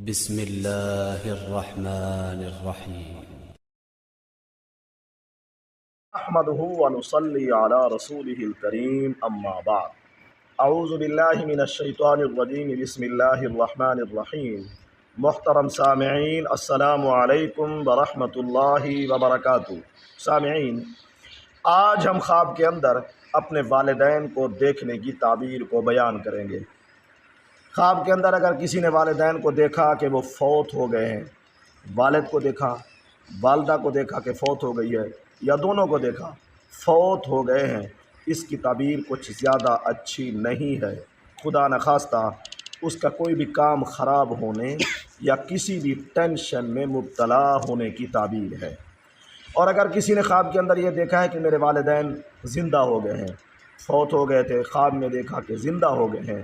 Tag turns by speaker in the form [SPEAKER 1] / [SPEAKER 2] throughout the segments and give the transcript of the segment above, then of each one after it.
[SPEAKER 1] بسم اللہ الرحمن الرحیم۔
[SPEAKER 2] نحمده ونصلي على رسوله الكريم اما بعد اعوذ باللہ من الشیطان الرجیم بسم اللہ الرحمن الرحیم۔ محترم سامعین، السلام علیکم ورحمۃ اللہ وبرکاتہ۔ سامعین، آج ہم خواب کے اندر اپنے والدین کو دیکھنے کی تعبیر کو بیان کریں گے۔ خواب کے اندر اگر کسی نے والدین کو دیکھا کہ وہ فوت ہو گئے ہیں، والد کو دیکھا، والدہ کو دیکھا کہ فوت ہو گئی ہے، یا دونوں کو دیکھا فوت ہو گئے ہیں، اس کی تعبیر کچھ زیادہ اچھی نہیں ہے۔ خدا نخواستہ اس کا کوئی بھی کام خراب ہونے یا کسی بھی ٹینشن میں مبتلا ہونے کی تعبیر ہے۔ اور اگر کسی نے خواب کے اندر یہ دیکھا ہے کہ میرے والدین زندہ ہو گئے ہیں، فوت ہو گئے تھے، خواب میں دیکھا کہ زندہ ہو گئے ہیں،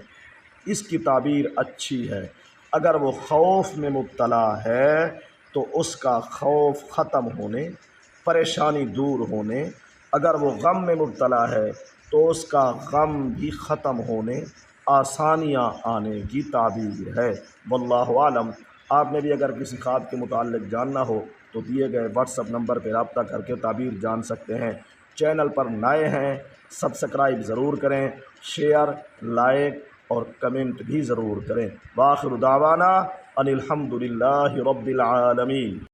[SPEAKER 2] اس کی تعبیر اچھی ہے۔ اگر وہ خوف میں مبتلا ہے تو اس کا خوف ختم ہونے، پریشانی دور ہونے، اگر وہ غم میں مبتلا ہے تو اس کا غم بھی ختم ہونے، آسانیاں آنے کی تعبیر ہے۔ واللہ عالم۔ آپ نے بھی اگر کسی خواب کے متعلق جاننا ہو تو دیے گئے واٹس ایپ نمبر پہ رابطہ کر کے تعبیر جان سکتے ہیں۔ چینل پر نئے ہیں، سبسکرائب ضرور کریں، شیئر، لائک اور کمنٹ بھی ضرور کریں۔ وآخر دعوانا ان الحمد للہ رب العالمین۔